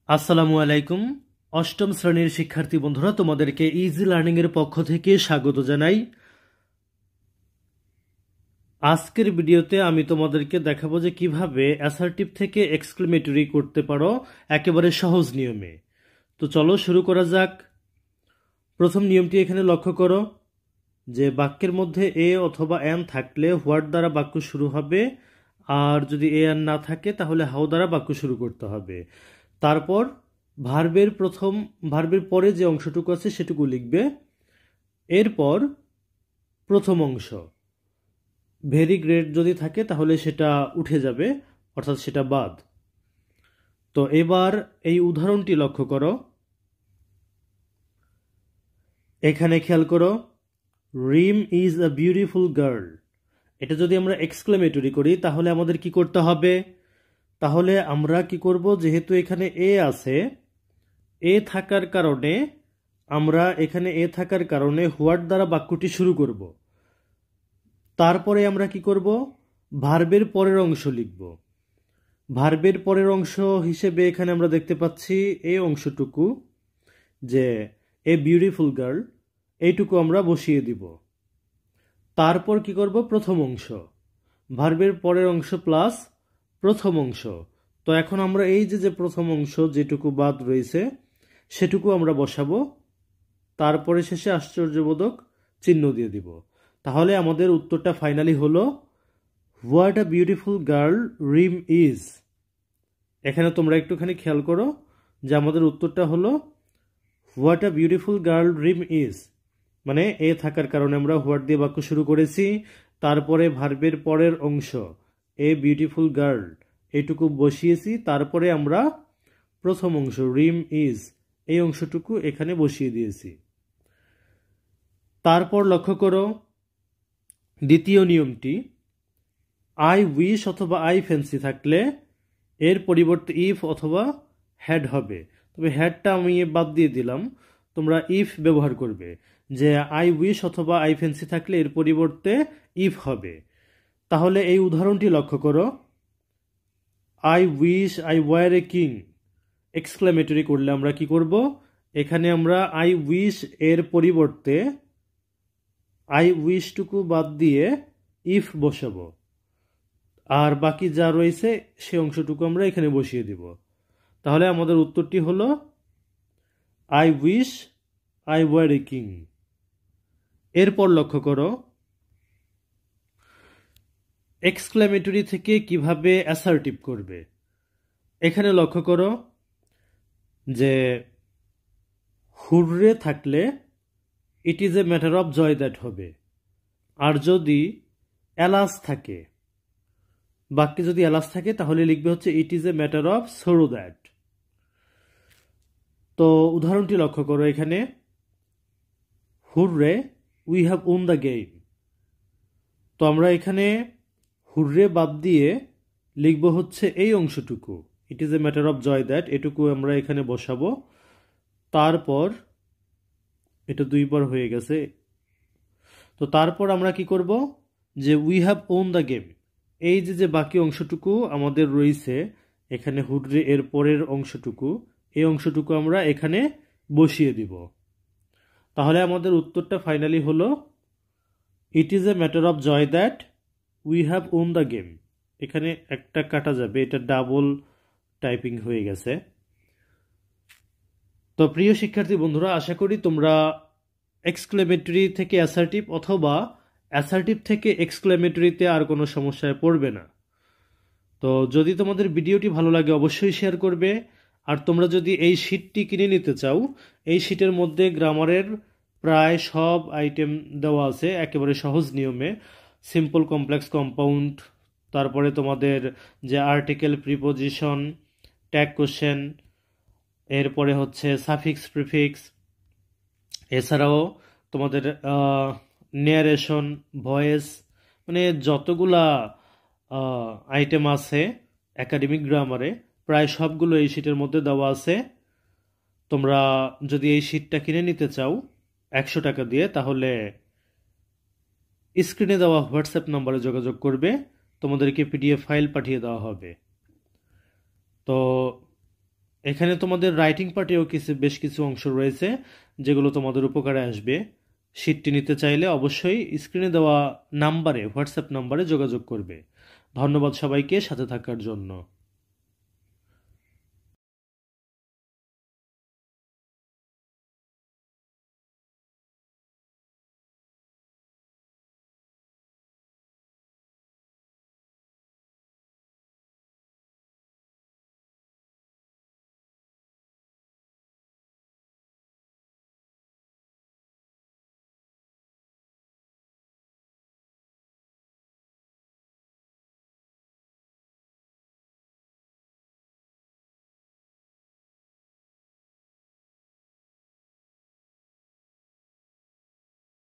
আসসালামু আলাইকুম। অষ্টম শ্রেণীর শিক্ষার্থী বন্ধুরা, তোমাদেরকে ইজি লার্নিং এর পক্ষ থেকে স্বাগত জানাই। আজকের ভিডিওতে আমি তোমাদেরকে দেখাবো যে কিভাবে অ্যাসার্টিভ থেকে এক্সক্লেমেটরি করতে পারো একেবারে সহজ নিয়মে। তো চলো শুরু করা যাক। প্রথম নিয়মটি এখানে লক্ষ্য করো যে বাক্যের মধ্যে এ অথবা এন থাকলে হোয়াট দ্বারা বাক্য শুরু হবে, আর যদি এ এন না থাকে তাহলে হাউ দ্বারা বাক্য শুরু করতে হবে। তারপর ভার্বের পরে যে অংশটুকু আছে সেটুকু লিখবে। এরপর প্রথম অংশ ভেরি গ্রেট যদি থাকে তাহলে সেটা উঠে যাবে, অর্থাৎ সেটা বাদ। তো এবার এই উদাহরণটি লক্ষ্য করো। এখানে খেয়াল করো, রিম ইজ আ বিউটিফুল গার্ল। এটা যদি আমরা এক্সক্লেমেটরি করি তাহলে আমাদের কি করতে হবে? তাহলে আমরা কি করব, যেহেতু এখানে এ আছে, এ থাকার কারণে হোয়াট দ্বারা বাক্যটি শুরু করব। তারপরে আমরা কি করব, ভার্বের পরের অংশ লিখব। ভার্বের পরের অংশ হিসেবে এখানে আমরা দেখতে পাচ্ছি এই অংশটুকু, যে এ বিউটিফুল গার্ল, এইটুকু আমরা বসিয়ে দিব। তারপর কি করব, প্রথম অংশ, ভার্বের পরের অংশ প্লাস প্রথম অংশ। তো এখন আমরা এই যে প্রথম অংশ যেটুকু বাদ রয়েছে সেটুকু আমরা বসাবো, তারপরে শেষে আশ্চর্যবোধক চিহ্ন দিয়ে দিব। তাহলে আমাদের উত্তরটা ফাইনালি হলো what a beautiful girl Rim is. এখানে তোমরা একটুখানি খেয়াল করো যে আমাদের উত্তরটা হলো what a beautiful girl Rim is, মানে এ থাকার কারণে আমরা হোয়াট দিয়ে বাক্য শুরু করেছি, তারপরে ভার্বের পরের অংশ এ বিউটিফুল গার্ল এইটুকু বসিয়েছি, তারপরে আমরা প্রথম অংশ রিম ইজ এই অংশটুকু এখানে বসিয়ে দিয়েছি। তারপর লক্ষ্য করো দ্বিতীয় নিয়মটি, আই উইশ অথবা আই ফ্যান্সি থাকলে এর পরিবর্তে ইফ অথবা হ্যাড হবে। তবে হ্যাডটা আমি বাদ দিয়ে দিলাম, তোমরা ইফ ব্যবহার করবে, যে আই উইশ অথবা আই ফ্যান্সি থাকলে এর পরিবর্তে ইফ হবে। তাহলে এই উদাহরণটি লক্ষ্য করো, I wish I were a king. Exclamatory করলে আমরা কি করব, এখানে আমরা আই উইশ এর পরিবর্তে আই উইশটুকু বাদ দিয়ে ইফ বসাবো, আর বাকি যা রয়েছে সে অংশটুকু আমরা এখানে বসিয়ে দিব। তাহলে আমাদের উত্তরটি হলো I wish I were a king. এরপর লক্ষ্য করো এক্সক্লেমেটরি থেকে কিভাবে অ্যাসার্টিভ করবে। এখানে লক্ষ্য করো যে হুররে থাকলে it is a matter of joy that হবে, আর যদি অ্যালাস থাকে, বাক্যে যদি অ্যালাস থাকে তাহলে লিখবে হচ্ছে it is a matter of sorrow that. তো উদাহরণটি লক্ষ্য করো, এখানে hurray we have won the game. তো আমরা এখানে হুররে বাদ দিয়ে লিখব হচ্ছে এই অংশটুকু, it is a matter of joy that, এটুকু আমরা এখানে বসাবো। তারপর এটা দুইবার হয়ে গেছে, তো তারপর আমরা কি করব, যে we have won the game, এই যে বাকি অংশটুকু আমাদের রয়েছে এখানে হুডরে এর পরের অংশটুকু, এই অংশটুকু আমরা এখানে বসিয়ে দিব। তাহলে আমাদের উত্তরটা ফাইনালি হলো it is a matter of joy that we have won the game. এখানে একটা কাটা যাবে, এটা ডাবল টাইপিং হয়ে গেছে। তো প্রিয় শিক্ষার্থী বন্ধুরা, আশা করি তোমরা এক্সক্লেমেটরি থেকে অ্যাসার্টিভ অথবা অ্যাসার্টিভ থেকে এক্সক্লেমেটরিতে আর কোনো সমস্যায় পড়বে না। তো যদি তোমাদের ভিডিওটি ভালো লাগে অবশ্যই শেয়ার করবে, আর তোমরা যদি এই শীটটি কিনে নিতে চাও, এই শীটের মধ্যে গ্রামারের প্রায় সব আইটেম দেওয়া আছে একেবারে সহজ নিয়মে, সিম্পল কমপ্লেক্স কম্পাউন্ড, তারপরে তোমাদের যে আর্টিকেল প্রিপোজিশন, ট্যাগ কোশ্চেন, এরপরে হচ্ছে সাফিক্স প্রিফিক্স, এছাড়াও তোমাদের নেয়ারেশন, ভয়েস, মানে যতগুলা আইটেম আছে একাডেমিক গ্রামারে প্রায় সবগুলো এই শীটের মধ্যে দেওয়া আছে। তোমরা যদি এই শীটটা কিনে নিতে চাও 100 টাকা দিয়ে, তাহলে স্ক্রিনে দেওয়া হোয়াটসঅ্যাপ নম্বরে যোগাযোগ করবে, তোমাদেরকে পিডিএফ ফাইল পাঠিয়ে দেওয়া হবে। তো এখানে তোমাদের রাইটিং পার্টেও বেশ কিছু অংশ রয়েছে যেগুলো তোমাদের উপকারে আসবে। শীটটি নিতে চাইলে অবশ্যই স্ক্রিনে দেওয়া নাম্বারে, হোয়াটসঅ্যাপ নাম্বারে যোগাযোগ করবে। ধন্যবাদ সবাইকে সাথে থাকার জন্য।